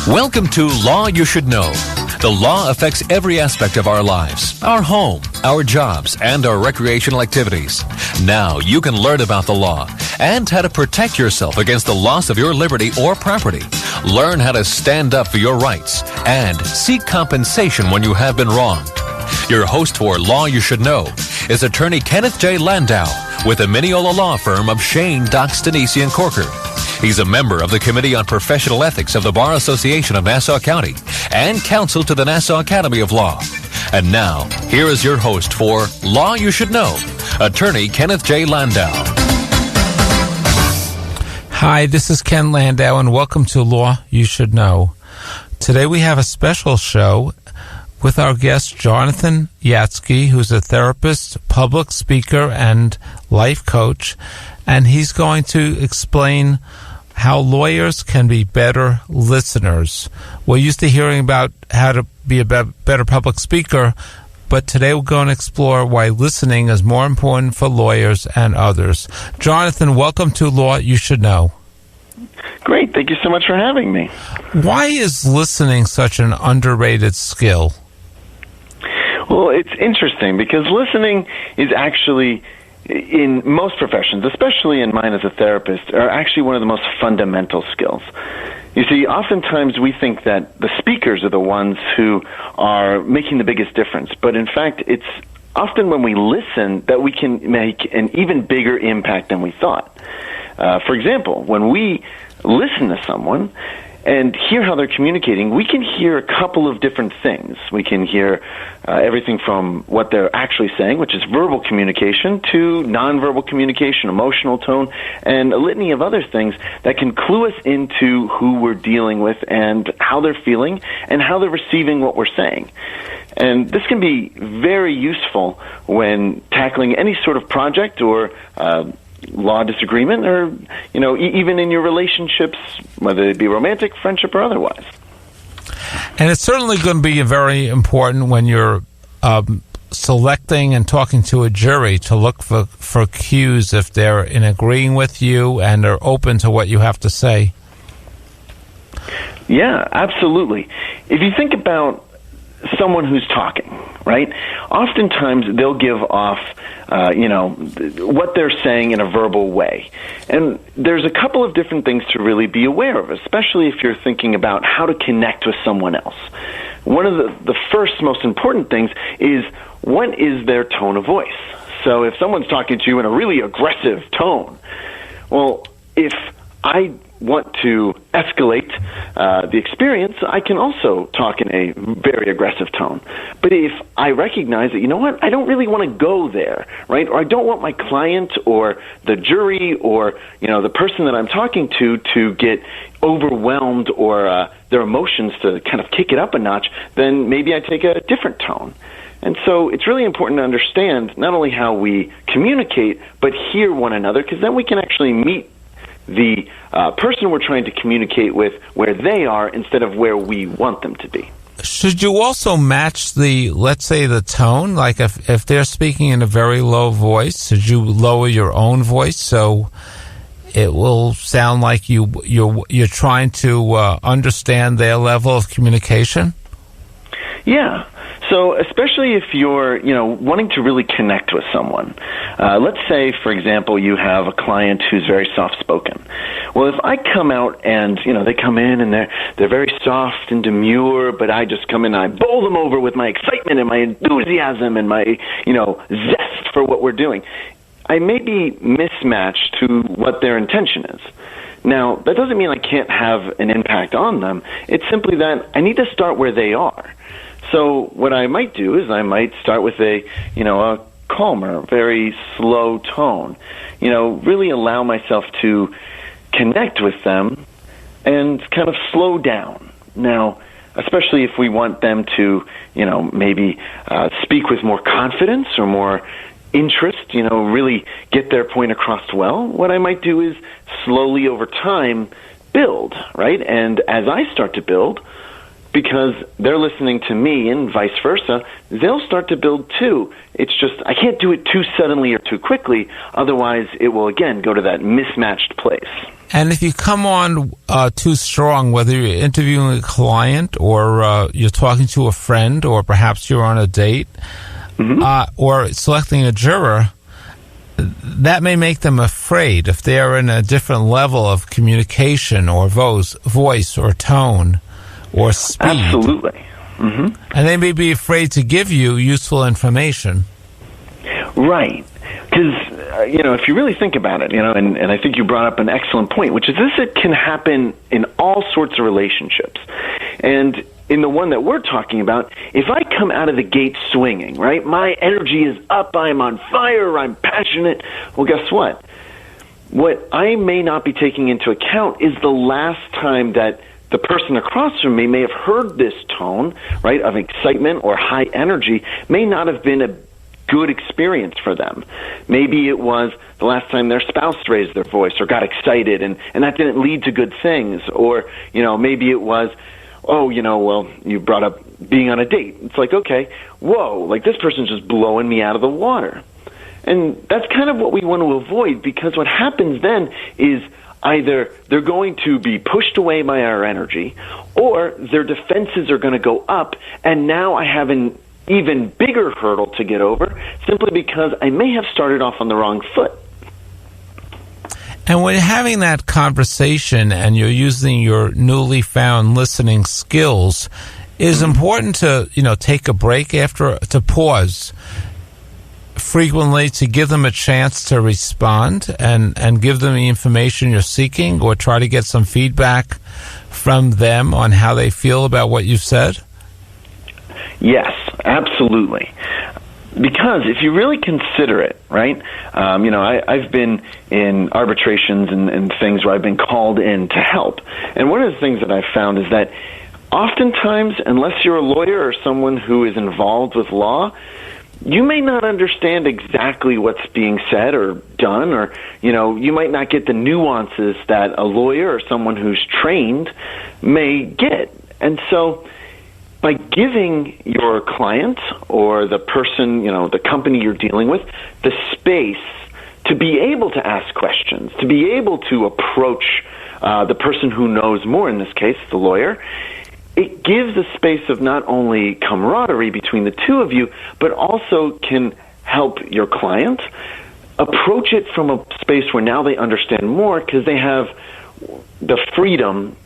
Welcome to Law You Should Know. The law affects every aspect of our lives, our home, our jobs, and our recreational activities. Now you can learn about the law and how to protect yourself against the loss of your liberty or property. Learn how to stand up for your rights and seek compensation when you have been wronged. Your host for Law You Should Know is attorney Kenneth J. Landau with the Mineola Law Firm of Shane, Dox, Denisi, and Corker. He's a member of the Committee on Professional Ethics of the Bar Association of Nassau County and counsel to the Nassau Academy of Law. And now, here is your host for Law You Should Know, attorney Kenneth J. Landau. Hi, this is Ken Landau, and welcome to Law You Should Know. Today we have a special show with our guest, Jonathan Yatsky, who's a therapist, public speaker, and life coach, and he's going to explain how lawyers can be better listeners. We're used to hearing about how to be a better public speaker, but today we're going to explore why listening is more important for lawyers and others. Jonathan, welcome to Law You Should Know. Great. Thank you so much for having me. Why is listening such an underrated skill? Well, it's interesting because listening is actually, in most professions, especially in mine as a therapist, are actually one of the most fundamental skills. You see, oftentimes we think that the speakers are the ones who are making the biggest difference, but in fact, it's often when we listen that we can make an even bigger impact than we thought. For example, when we listen to someone and hear how they're communicating, we can hear a couple of different things. We can hear everything from what they're actually saying, which is verbal communication, to nonverbal communication, emotional tone, and a litany of other things that can clue us into who we're dealing with and how they're feeling and how they're receiving what we're saying. And this can be very useful when tackling any sort of project or law disagreement, or even in your relationships, whether it be romantic, friendship, or otherwise. And it's certainly going to be very important when you're selecting and talking to a jury to look for cues if they're in agreeing with you and are open to what you have to say. Yeah, absolutely. If you think about someone who's talking, right? Oftentimes they'll give off, what they're saying in a verbal way. And there's a couple of different things to really be aware of, especially if you're thinking about how to connect with someone else. One of the first most important things is, what is their tone of voice? So if someone's talking to you in a really aggressive tone, well, if I want to escalate the experience, I can also talk in a very aggressive tone. But if I recognize that, you know what, I don't really want to go there, right? Or I don't want my client or the jury or, the person that I'm talking to get overwhelmed or their emotions to kind of kick it up a notch, then maybe I take a different tone. And so it's really important to understand not only how we communicate, but hear one another, because then we can actually meet the person we're trying to communicate with where they are instead of where we want them to be. Should you also match let's say the tone? Like if they're speaking in a very low voice, should you lower your own voice so it will sound like you're trying to understand their level of communication? Yeah. So especially if you're, wanting to really connect with someone. Let's say, for example, you have a client who's very soft-spoken. Well, if I come out and, they come in and they're very soft and demure, but I just come in and I bowl them over with my excitement and my enthusiasm and my, zest for what we're doing, I may be mismatched to what their intention is. Now, that doesn't mean I can't have an impact on them. It's simply that I need to start where they are. So what I might do is I might start with a calmer, very slow tone. Really allow myself to connect with them and kind of slow down. Now, especially if we want them to, maybe speak with more confidence or more interest, really get their point across well, what I might do is slowly over time build, right? And as I start to build, because they're listening to me, and vice versa, they'll start to build too. It's just, I can't do it too suddenly or too quickly, otherwise it will again go to that mismatched place. And if you come on too strong, whether you're interviewing a client or you're talking to a friend or perhaps you're on a date or selecting a juror, that may make them afraid if they're in a different level of communication or voice or tone or speed. Absolutely. Mm-hmm. And they may be afraid to give you useful information. Right. Because, if you really think about it, and I think you brought up an excellent point, which is it can happen in all sorts of relationships. And in the one that we're talking about, if I come out of the gate swinging, right, my energy is up, I'm on fire, I'm passionate, well, guess what? What I may not be taking into account is the last time that the person across from me may have heard this tone, right, of excitement or high energy, may not have been a good experience for them. Maybe it was the last time their spouse raised their voice or got excited, and that didn't lead to good things. Or, maybe it was, you brought up being on a date. It's like, okay, whoa, like this person's just blowing me out of the water. And that's kind of what we want to avoid, because what happens then is either they're going to be pushed away by our energy, or their defenses are going to go up, and now I have an even bigger hurdle to get over simply because I may have started off on the wrong foot. And when you're having that conversation and you're using your newly found listening skills, it is important to, take a break to pause frequently to give them a chance to respond and give them the information you're seeking, or try to get some feedback from them on how they feel about what you've said? Yes, absolutely. Because if you really consider it, right, I've been in arbitrations and things where I've been called in to help. And one of the things that I've found is that oftentimes, unless you're a lawyer or someone who is involved with law, you may not understand exactly what's being said or done, or, you might not get the nuances that a lawyer or someone who's trained may get. And so by giving your client or the person, the company you're dealing with, the space to be able to ask questions, to be able to approach the person who knows more, in this case, the lawyer, it gives a space of not only camaraderie between the two of you, but also can help your client approach it from a space where now they understand more, because they have the freedom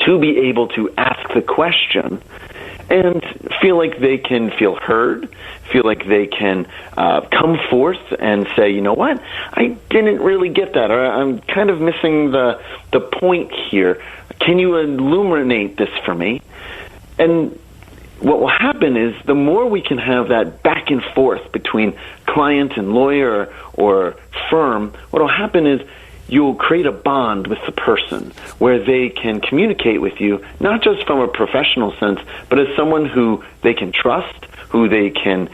to be able to ask the question and feel like they can feel heard, feel like they can come forth and say, you know what, I didn't really get that, or I'm kind of missing the point here. Can you illuminate this for me? And what will happen is the more we can have that back and forth between client and lawyer or firm, what will happen is you'll create a bond with the person where they can communicate with you, not just from a professional sense, but as someone who they can trust, who they can,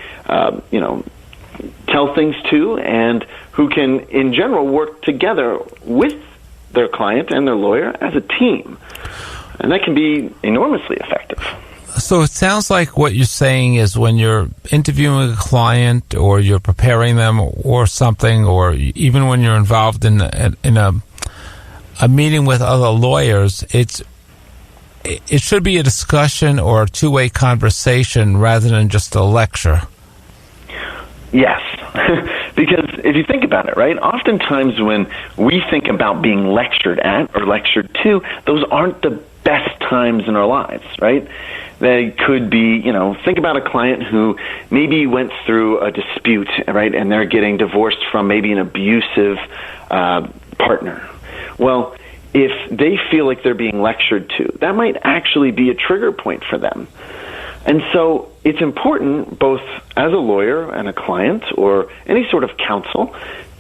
tell things to, and who can, in general, work together with their client and their lawyer as a team. And that can be enormously effective. So it sounds like what you're saying is when you're interviewing a client or you're preparing them or something, or even when you're involved in a meeting with other lawyers, it should be a discussion or a two-way conversation rather than just a lecture. Yes, because if you think about it, right, oftentimes when we think about being lectured at or lectured to, those aren't the best times in our lives, right? They could be, think about a client who maybe went through a dispute, right, and they're getting divorced from maybe an abusive partner. Well, if they feel like they're being lectured to, that might actually be a trigger point for them. And so it's important, both as a lawyer and a client or any sort of counsel,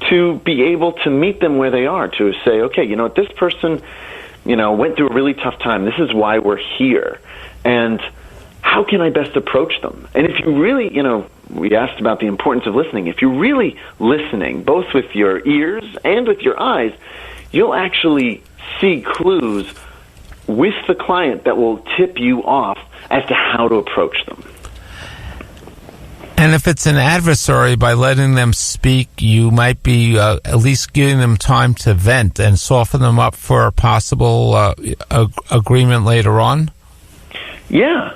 to be able to meet them where they are, to say, okay, this person, went through a really tough time. This is why we're here. And how can I best approach them? And if you really, we asked about the importance of listening. If you're really listening, both with your ears and with your eyes, you'll actually see clues with the client that will tip you off as to how to approach them. And if it's an adversary, by letting them speak, you might be at least giving them time to vent and soften them up for a possible agreement later on? Yeah.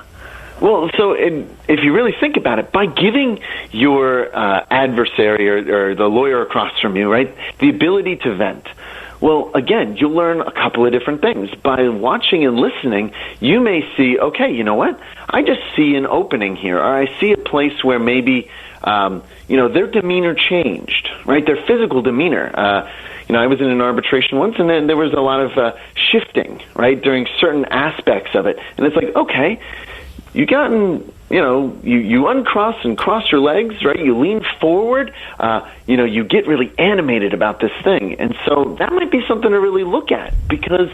Well, so if you really think about it, by giving your adversary or the lawyer across from you, right, the ability to vent, well, again, you'll learn a couple of different things. By watching and listening, you may see, okay, you know what? I just see an opening here, or I see a place where maybe, their demeanor changed, right? Their physical demeanor. I was in an arbitration once, and then there was a lot of shifting, right, during certain aspects of it. And it's like, okay, you uncross and cross your legs, right? You lean forward. You get really animated about this thing. And so that might be something to really look at, because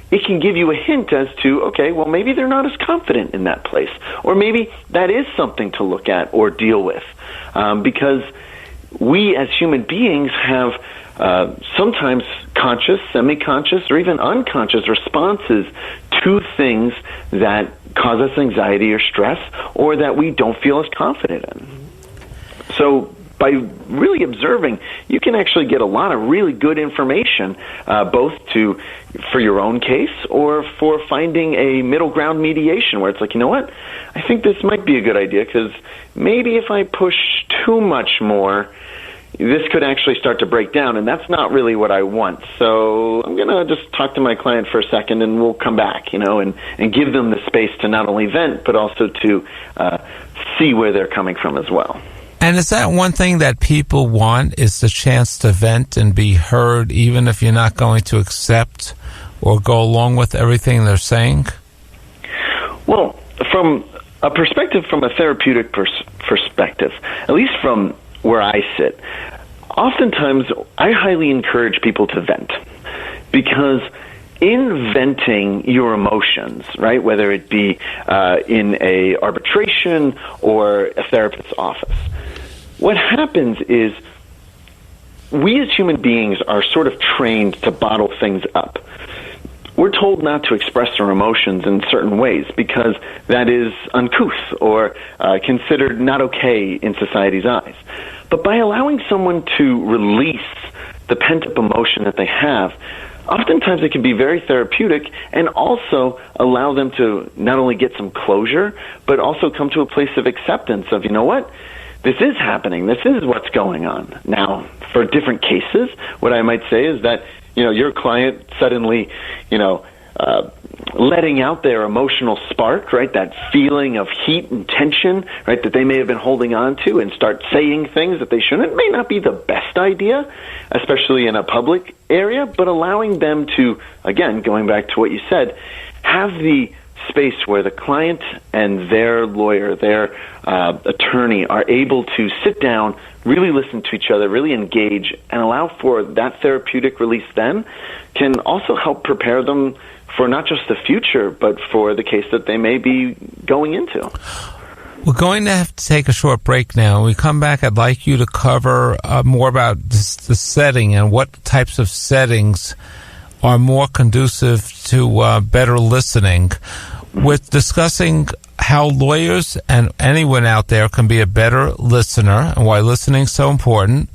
it can give you a hint as to, okay, well, maybe they're not as confident in that place. Or maybe that is something to look at or deal with. Because we as human beings have sometimes conscious, semi-conscious, or even unconscious responses to things that cause us anxiety or stress, or that we don't feel as confident in. So by really observing, you can actually get a lot of really good information, both for your own case or for finding a middle ground mediation where it's like, you know what, I think this might be a good idea, because maybe if I push too much more, this could actually start to break down, and that's not really what I want. So I'm going to just talk to my client for a second, and we'll come back, and give them the space to not only vent, but also to see where they're coming from as well. And is that one thing that people want, is the chance to vent and be heard, even if you're not going to accept or go along with everything they're saying? Well, from a perspective, from a therapeutic perspective, at least from where I sit, oftentimes I highly encourage people to vent, because in venting your emotions, right, whether it be in a arbitration or a therapist's office, what happens is we as human beings are sort of trained to bottle things up. We're told not to express our emotions in certain ways because that is uncouth or considered not okay in society's eyes. But by allowing someone to release the pent-up emotion that they have, oftentimes it can be very therapeutic and also allow them to not only get some closure, but also come to a place of acceptance of, you know what, this is happening, this is what's going on. Now, for different cases, what I might say is that, your client suddenly, letting out their emotional spark, right, that feeling of heat and tension, right, that they may have been holding on to, and start saying things that they shouldn't, may not be the best idea, especially in a public area, but allowing them to, again, going back to what you said, have the space where the client and their lawyer, their attorney, are able to sit down, really listen to each other, really engage, and allow for that therapeutic release then, can also help prepare them for not just the future, but for the case that they may be going into. We're going to have to take a short break now. When we come back, I'd like you to cover more about the setting and what types of settings are more conducive to better listening. We're discussing how lawyers and anyone out there can be a better listener and why listening is so important.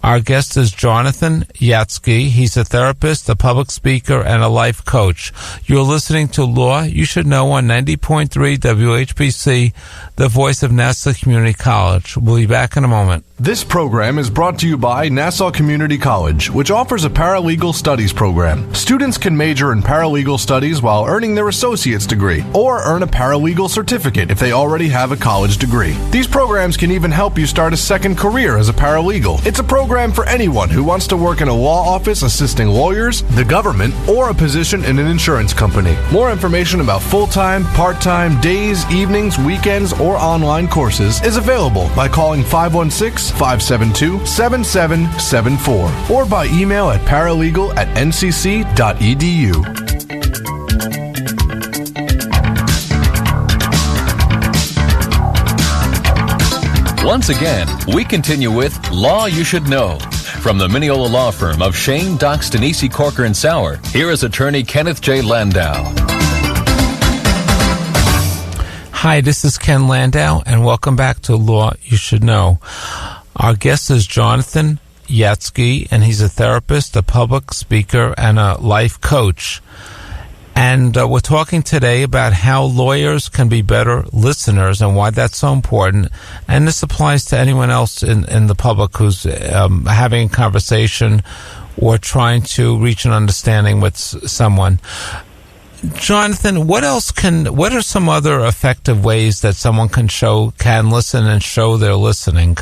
Our guest is Jonathan Yatsky. He's a therapist, a public speaker, and a life coach. You're listening to Law You Should Know on 90.3 WHPC, the voice of Nassau Community College. We'll be back in a moment. This program is brought to you by Nassau Community College, which offers a paralegal studies program. Students can major in paralegal studies while earning their associate's degree, or earn a paralegal certificate if they already have a college degree. These programs can even help you start a second career as a paralegal. It's a program for anyone who wants to work in a law office assisting lawyers, the government, or a position in an insurance company. More information about full-time, part-time, days, evenings, weekends, or online courses is available by calling 516-572-7774 or by email at paralegal@ncc.edu. Once again, we continue with Law You Should Know. From the Mineola Law Firm of Shane, Dox, Denise, Corker, and Sauer, here is attorney Kenneth J. Landau. Hi, this is Ken Landau, and welcome back to Law You Should Know. Our guest is Jonathan Yatsky, and he's a therapist, a public speaker, and a life coach. And we're talking today about how lawyers can be better listeners and why that's so important. And this applies to anyone else in the public who's having a conversation or trying to reach an understanding with someone. Jonathan, what are some other effective ways that someone can listen and show they're listening?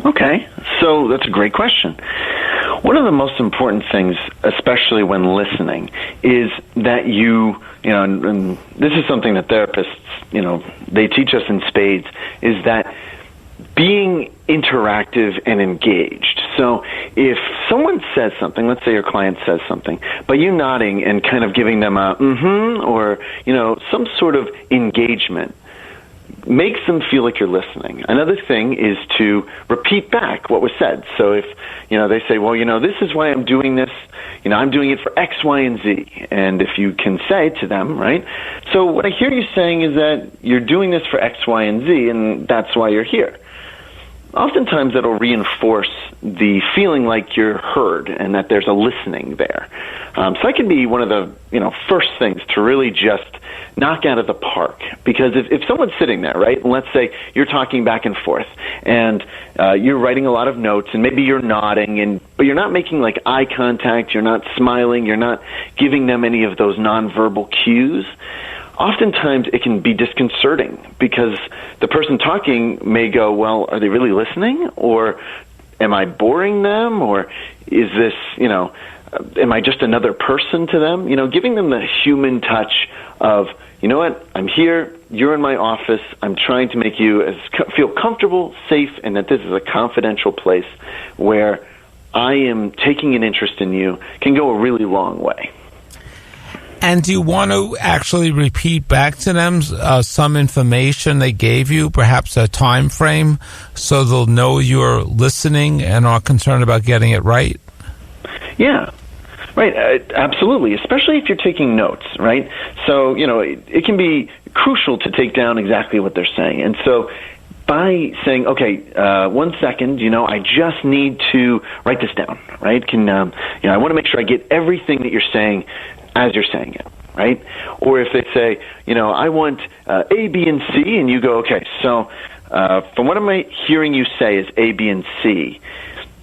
Okay, so that's a great question. One of the most important things, especially when listening, is that and this is something that therapists, they teach us in spades, is that being interactive and engaged. So if someone says something, let's say your client says something, but you nodding and kind of giving them a or, some sort of engagement, makes them feel like you're listening. Another thing is to repeat back what was said. So if, they say, well, this is why I'm doing this, I'm doing it for X, Y, and Z. And if you can say to them, right, so what I hear you saying is that you're doing this for X, Y, and Z, and that's why you're here. Oftentimes that'll reinforce the feeling like you're heard and that there's a listening there. So that can be one of the first things to really just knock out of the park. Because if someone's sitting there, right, and let's say you're talking back and forth and you're writing a lot of notes and maybe you're nodding, but you're not making like eye contact, you're not smiling, you're not giving them any of those nonverbal cues, oftentimes it can be disconcerting because the person talking may go, well, are they really listening? Or am I boring them? Or is this, am I just another person to them? Giving them the human touch of, you know what, I'm here, you're in my office, I'm trying to make you feel comfortable, safe, and that this is a confidential place where I am taking an interest in you can go a really long way. And do you want to actually repeat back to them some information they gave you, perhaps a time frame, so they'll know you're listening and are concerned about getting it right? Yeah. Right, absolutely, especially if you're taking notes, right? So, it can be crucial to take down exactly what they're saying. And so by saying, okay, 1 second, I just need to write this down, right? I want to make sure I get everything that you're saying as you're saying it, right? Or if they say, I want A, B, and C, and you go, okay, so from what am I hearing you say is A, B, and C?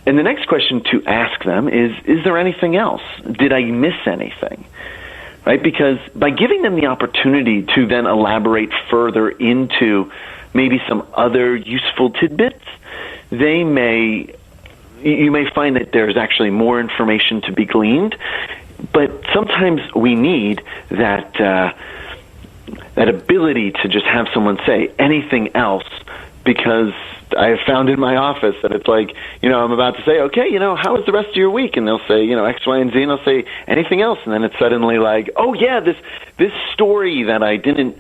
And the next question to ask them is there anything else? Did I miss anything? Right? Because by giving them the opportunity to then elaborate further into maybe some other useful tidbits, you may find that there's actually more information to be gleaned. But sometimes we need that ability to just have someone say anything else, because I have found in my office that it's like, I'm about to say, okay, how was the rest of your week? And they'll say, X, Y, and Z, and I'll say anything else. And then it's suddenly like, oh yeah, this story that I didn't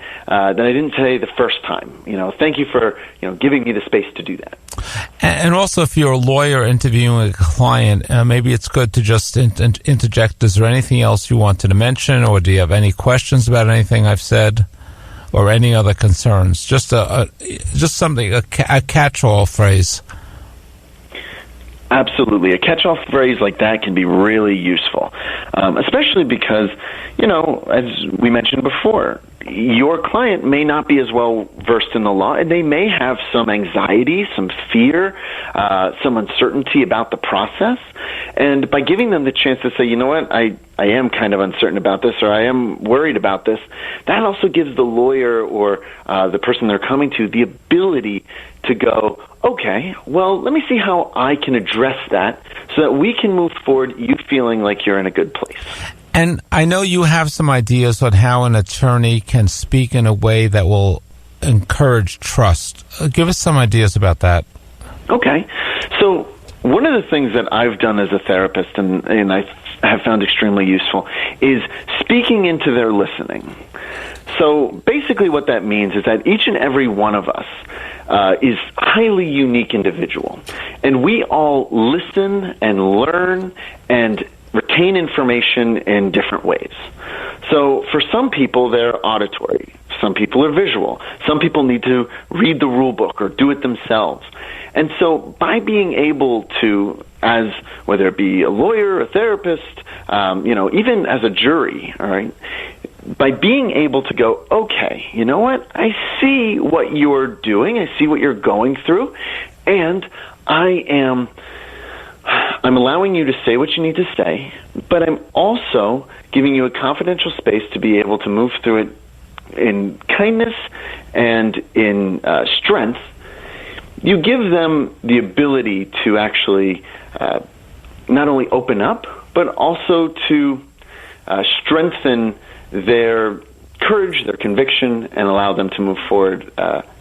say the first time. Thank you for, giving me the space to do that. And also, if you're a lawyer interviewing a client, maybe it's good to just interject. Is there anything else you wanted to mention, or do you have any questions about anything I've said, or any other concerns? Just something, a catch-all phrase. Absolutely. A catch-all phrase like that can be really useful, especially because, as we mentioned before, your client may not be as well versed in the law, and they may have some anxiety, some fear, some uncertainty about the process. And by giving them the chance to say, you know what, I am kind of uncertain about this, or I am worried about this, that also gives the lawyer or the person they're coming to the ability to go, okay, well, let me see how I can address that so that we can move forward, you feeling like you're in a good place. And I know you have some ideas on how an attorney can speak in a way that will encourage trust. Give us some ideas about that. Okay. So one of the things that I've done as a therapist, and I have found extremely useful, is speaking into their listening. So basically what that means is that each and every one of us is highly unique individual. And we all listen and learn and retain retain information in different ways. So for some people, they're auditory. Some people are visual. Some people need to read the rule book or do it themselves. And so by being able to, as whether it be a lawyer, a therapist, even as a jury, all right, by being able to go, okay, you know what? I see what you're doing. I see what you're going through, and I'm allowing you to say what you need to say, but I'm also giving you a confidential space to be able to move through it in kindness and in strength. You give them the ability to actually not only open up, but also to strengthen their courage, their conviction, and allow them to move forward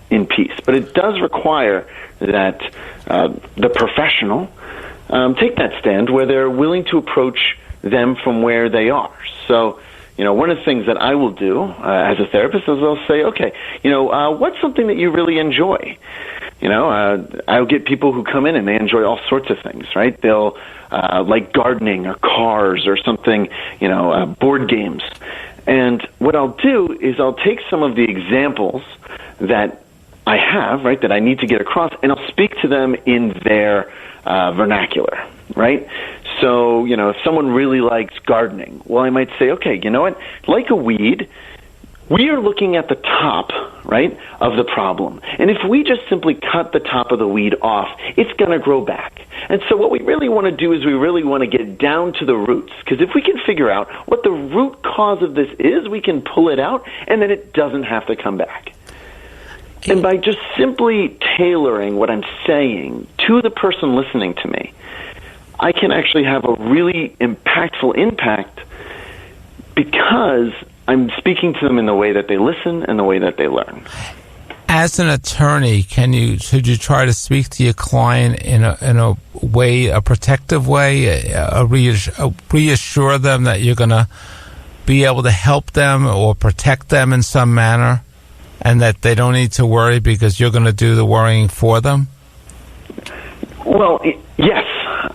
in peace. But it does require that the professional take that stand where they're willing to approach them from where they are. So, one of the things that I will do as a therapist is I'll say, okay, what's something that you really enjoy? I'll get people who come in and they enjoy all sorts of things, right? They'll like gardening or cars or something, board games. And what I'll do is I'll take some of the examples that I have, right, that I need to get across, and I'll speak to them in their vernacular, right? So, if someone really likes gardening, well, I might say, okay, you know what? Like a weed, we are looking at the top, right, of the problem. And if we just simply cut the top of the weed off, it's going to grow back. And so what we really want to do is we really want to get down to the roots. Because if we can figure out what the root cause of this is, we can pull it out, and then it doesn't have to come back. And by just simply tailoring what I'm saying to the person listening to me, I can actually have a really impactful impact because I'm speaking to them in the way that they listen and the way that they learn. As an attorney, should you try to speak to your client in a way, a protective way, reassure them that you're going to be able to help them or protect them in some manner, and that they don't need to worry because you're going to do the worrying for them? Well, yes.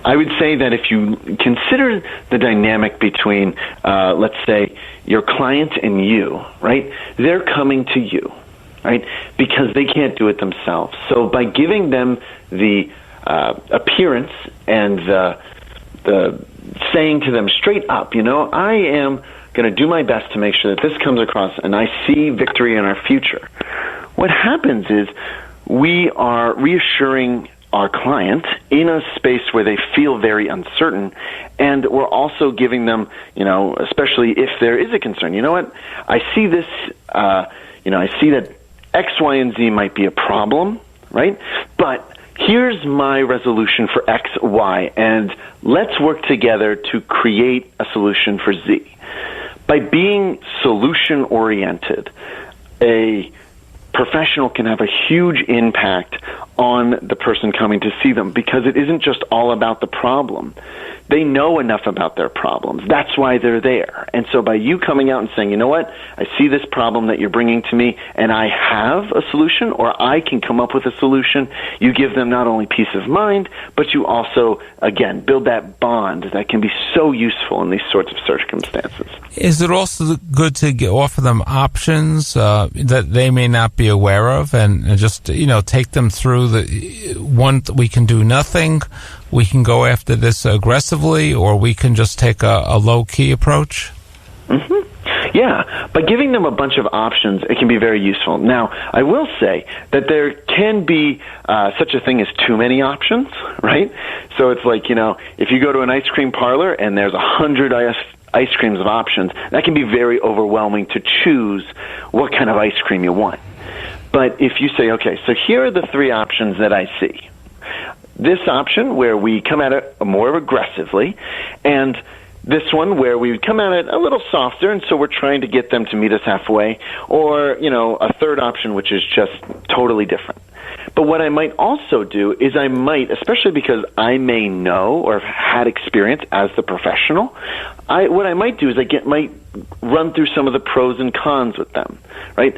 I would say that if you consider the dynamic between, let's say, your client and you, right, they're coming to you, right, because they can't do it themselves. So by giving them the appearance and the saying to them straight up, I am going to do my best to make sure that this comes across and I see victory in our future. What happens is we are reassuring our client in a space where they feel very uncertain, and we're also giving them, especially if there is a concern, I see this, I see that X, Y, and Z might be a problem, right? But here's my resolution for X, Y, and let's work together to create a solution for Z. By being solution-oriented, a professional can have a huge impact on the person coming to see them because it isn't just all about the problem. They know enough about their problems. That's why they're there. And so by you coming out and saying, you know what, I see this problem that you're bringing to me and I have a solution or I can come up with a solution, you give them not only peace of mind, but you also, again, build that bond that can be so useful in these sorts of circumstances. Is it also good to offer them options that they may not be aware of and just, take them through the one, we can do nothing, we can go after this aggressively, or we can just take a low-key approach? Mm-hmm. Yeah, by giving them a bunch of options, it can be very useful. Now, I will say that there can be such a thing as too many options, right? So it's like, if you go to an ice cream parlor and there's 100 ice creams of options, that can be very overwhelming to choose what kind of ice cream you want. But if you say, okay, so here are the 3 options that I see. This option where we come at it more aggressively, and this one where we come at it a little softer, and so we're trying to get them to meet us halfway, or, a third option which is just totally different. But what I might also do is I might, especially because I may know or have had experience as the professional, what I might do is might run through some of the pros and cons with them, right?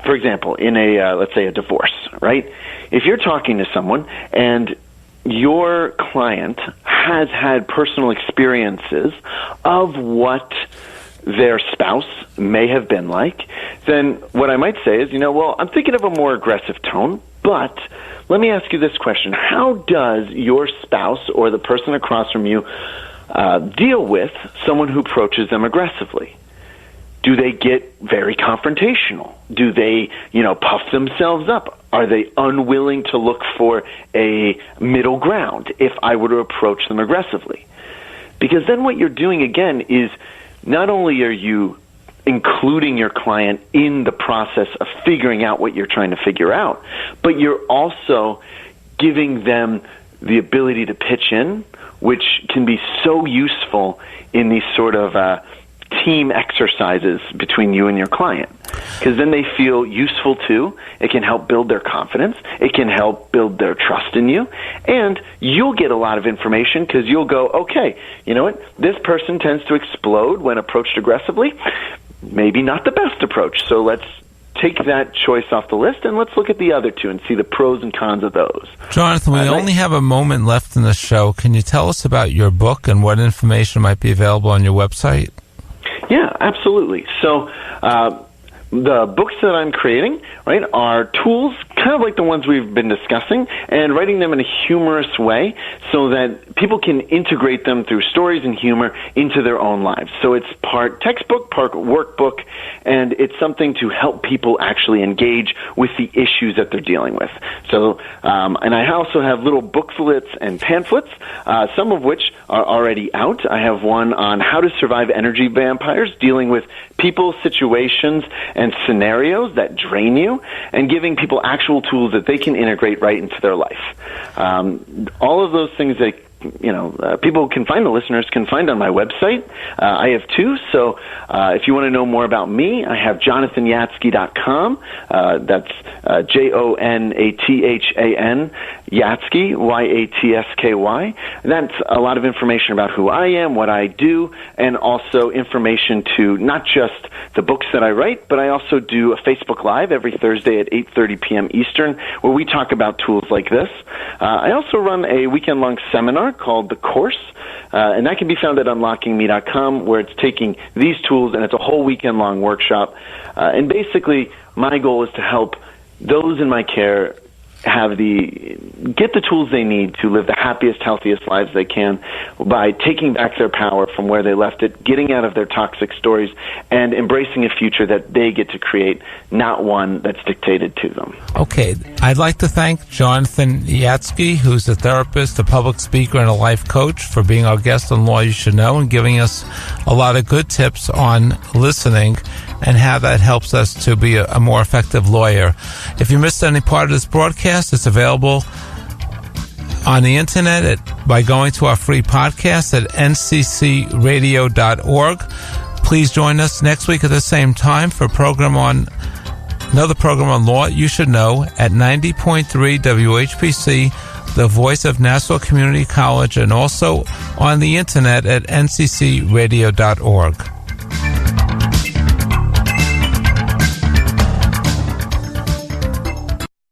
For example, in let's say a divorce, right? If you're talking to someone and your client has had personal experiences of what their spouse may have been like, then what I might say is, well, I'm thinking of a more aggressive tone, but let me ask you this question. How does your spouse or the person across from you deal with someone who approaches them aggressively? Do they get very confrontational? Do they, puff themselves up? Are they unwilling to look for a middle ground if I were to approach them aggressively? Because then what you're doing, again, is not only are you including your client in the process of figuring out what you're trying to figure out, but you're also giving them the ability to pitch in, which can be so useful in these sort of team exercises between you and your client, because then they feel useful too. It can help build their confidence. It can help build their trust in you, and you'll get a lot of information because you'll go, okay, you know what? This person tends to explode when approached aggressively. Maybe not the best approach, so let's take that choice off the list and let's look at the other two and see the pros and cons of those. Jonathan, we only have a moment left in the show. Can you tell us about your book and what information might be available on your website? Yeah, absolutely. So the books that I'm creating, right, are tools kind of like the ones we've been discussing, and writing them in a humorous way so that people can integrate them through stories and humor into their own lives. So it's part textbook, part workbook, and it's something to help people actually engage with the issues that they're dealing with. So, and I also have little booklets and pamphlets, some of which are already out. I have one on how to survive energy vampires, dealing with people, situations, and scenarios that drain you, and giving people actual tools that they can integrate right into their life. All of those things that people can find, the listeners can find on my website. I have two, so if you want to know more about me, I have jonathanyatsky.com. That's Jonathan, Yatsky, Yatsky. That's a lot of information about who I am, what I do, and also information to not just the books that I write, but I also do a Facebook Live every Thursday at 8:30 p.m. Eastern, where we talk about tools like this. I also run a weekend-long seminar called The Course, and that can be found at unlockingme.com, where it's taking these tools, and it's a whole weekend-long workshop. And basically, my goal is to help those in my care get the tools they need to live the happiest, healthiest lives they can by taking back their power from where they left it, getting out of their toxic stories, and embracing a future that they get to create, not one that's dictated to them. Okay. I'd like to thank Jonathan Yatsky, who's a therapist, a public speaker, and a life coach, for being our guest on Law You Should Know and giving us a lot of good tips on listening and how that helps us to be a more effective lawyer. If you missed any part of this broadcast, it's available on the internet by going to our free podcast at nccradio.org. Please join us next week at the same time for another program on Law You Should Know at 90.3 WHPC, the voice of Nassau Community College, and also on the internet at nccradio.org.